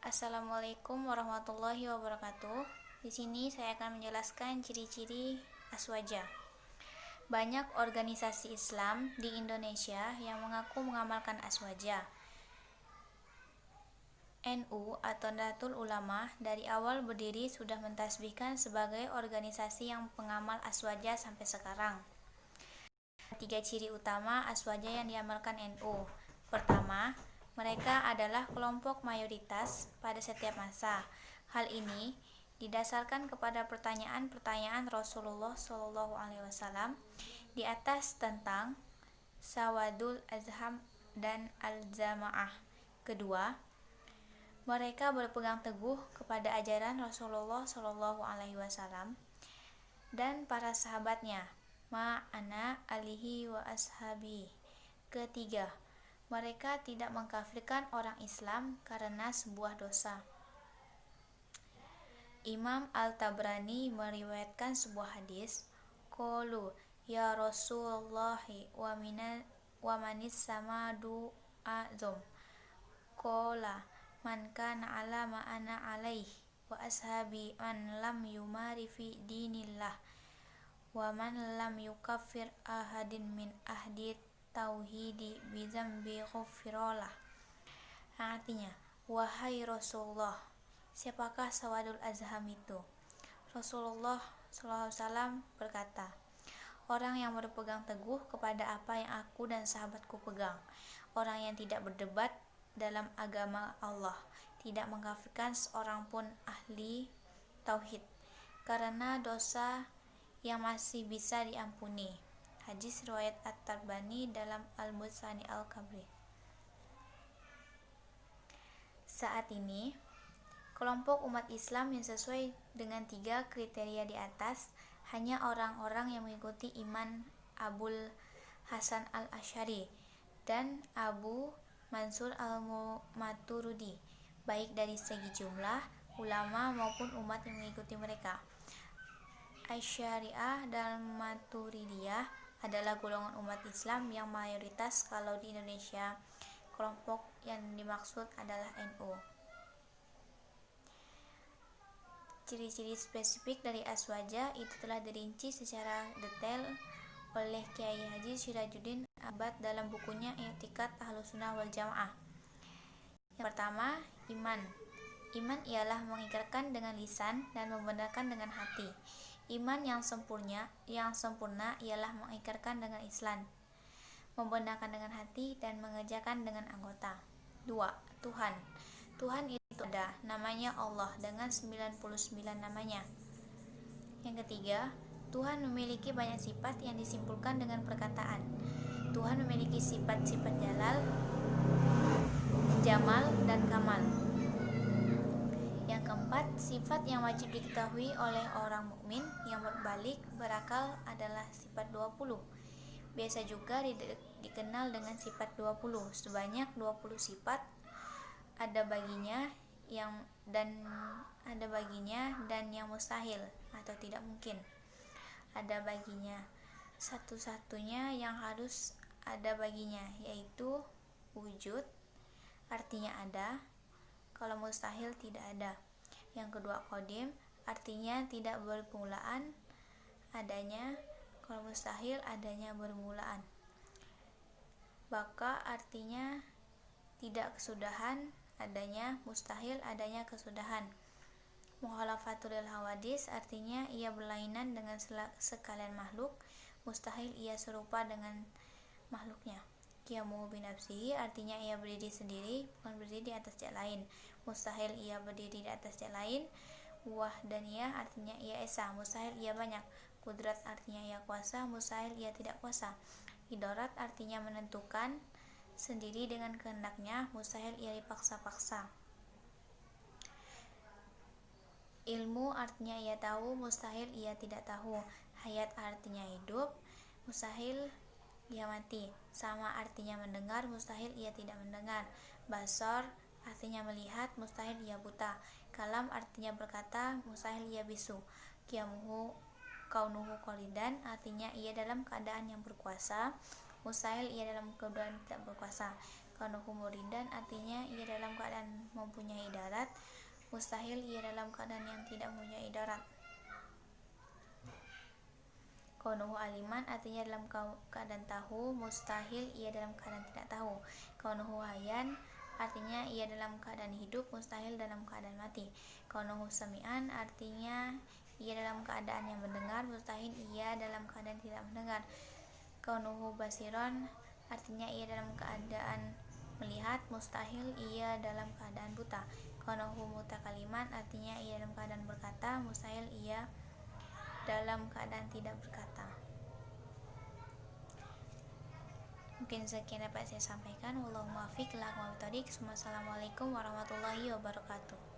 Assalamualaikum warahmatullahi wabarakatuh. Di sini saya akan menjelaskan ciri-ciri aswaja. Banyak organisasi Islam di Indonesia yang mengaku mengamalkan aswaja. NU atau Nahdlatul Ulama dari awal berdiri sudah mentasbihkan sebagai organisasi yang pengamal aswaja sampai sekarang. 3 ciri utama aswaja yang diamalkan NU. Pertama, mereka adalah kelompok mayoritas pada setiap masa. Hal ini didasarkan kepada pertanyaan-pertanyaan Rasulullah SAW di atas tentang sawadul azham dan al-jamaah. Kedua, mereka berpegang teguh kepada ajaran Rasulullah SAW dan para sahabatnya, ma'ana alihi wa ashabi. Ketiga, mereka tidak mengkafirkan orang Islam karena sebuah dosa. Imam Al-Tabrani meriwayatkan sebuah hadis, qalu ya Rasulullah wa manis samadu azum. Qala man kana ala ma ana alaih wa ashabi man lam yumari fi dinillah wa man lam yukaffir ahadin min ahdi tauhidi bizambi ghufirolah. Artinya, wahai Rasulullah, siapakah sawadul azham itu? Rasulullah SAW berkata, orang yang berpegang teguh kepada apa yang aku dan sahabatku pegang, orang yang tidak berdebat dalam agama Allah, tidak mengkafirkan seorang pun ahli tauhid karena dosa yang masih bisa diampuni. Hadis riwayat At-Tabrani dalam Al-Musani Al-Kabri. Saat ini, kelompok umat Islam yang sesuai dengan 3 kriteria di atas hanya orang-orang yang mengikuti iman Abul Hasan Al-Asy'ari dan Abu Mansur Al-Maturidi, baik dari segi jumlah ulama maupun umat yang mengikuti mereka. Asy'ariyah dan Maturidiyah adalah golongan umat Islam yang mayoritas. Kalau di Indonesia, kelompok yang dimaksud adalah NU. Ciri-ciri spesifik dari aswaja itu telah dirinci secara detail oleh Kiai Haji Syirajuddin Abad dalam bukunya I'tiqad Ahlussunnah wal Jamaah. Yang pertama, iman. Iman ialah mengikrarkan dengan lisan dan membenarkan dengan hati. Iman yang sempurna ialah mengikrarkan dengan lisan, membenarkan dengan hati, dan mengerjakan dengan anggota. 2. Tuhan. Tuhan itu ada, namanya Allah dengan 99 namanya. Yang ketiga, Tuhan memiliki banyak sifat yang disimpulkan dengan perkataan. Tuhan memiliki sifat-sifat jalal, jamal, dan kamal. Yang keempat, sifat yang wajib diketahui oleh orang mukmin yang berbalik berakal adalah sifat 20. Biasa juga dikenal dengan sifat 20. Sebanyak 20 sifat ada baginya dan yang mustahil atau tidak mungkin. Ada baginya. Satu-satunya yang harus ada baginya yaitu wujud, artinya ada. Kalau mustahil tidak ada. Yang kedua, qadim, artinya tidak bermulaan adanya. Kalau mustahil adanya bermulaan. Baka artinya tidak kesudahan adanya, mustahil adanya kesudahan. Mukhalafatul hawadis artinya ia berlainan dengan sekalian makhluk, mustahil ia serupa dengan makhluknya. Qiyamuhu binafsihi artinya ia berdiri sendiri, bukan berdiri di atas yang lain. Mustahil ia berdiri di atas yang lain. Wahdaniyah artinya ia esa, mustahil ia banyak. Kudrat artinya ia kuasa, mustahil ia tidak kuasa. Idarat artinya menentukan sendiri dengan kehendaknya, mustahil ia dipaksa-paksa. Ilmu artinya ia tahu, mustahil ia tidak tahu. Hayat artinya hidup, mustahil ia mati. Sama artinya mendengar, mustahil ia tidak mendengar. Basar artinya melihat, mustahil ia buta. Kalam artinya berkata, mustahil ia bisu. Qiyamuhu kaunuhu qalidan artinya ia dalam keadaan yang berkuasa, mustahil ia dalam keadaan tidak berkuasa. Kaunuhu muridan artinya ia dalam keadaan mempunyai darat. Mustahil ia dalam keadaan yang tidak mempunyai darat. Kaunuhu aliman artinya dalam keadaan tahu. Mustahil ia dalam keadaan tidak tahu. Kaunuhu hayyan artinya ia dalam keadaan hidup. Mustahil dalam keadaan mati. Kaunuhu sami'an artinya ia dalam keadaan yang mendengar. Mustahil ia dalam keadaan tidak mendengar. Kaunuhu basiron artinya ia dalam keadaan melihat. Mustahil ia dalam keadaan buta. Kaunuhu mutakaliman artinya ia dalam keadaan berkata. Mustahil ia dalam keadaan tidak berkata. Mungkin sekian dapat saya sampaikan. Wallahu muwaffiq ila aqwamit thoriq. Wassalamualaikum warahmatullahi wabarakatuh.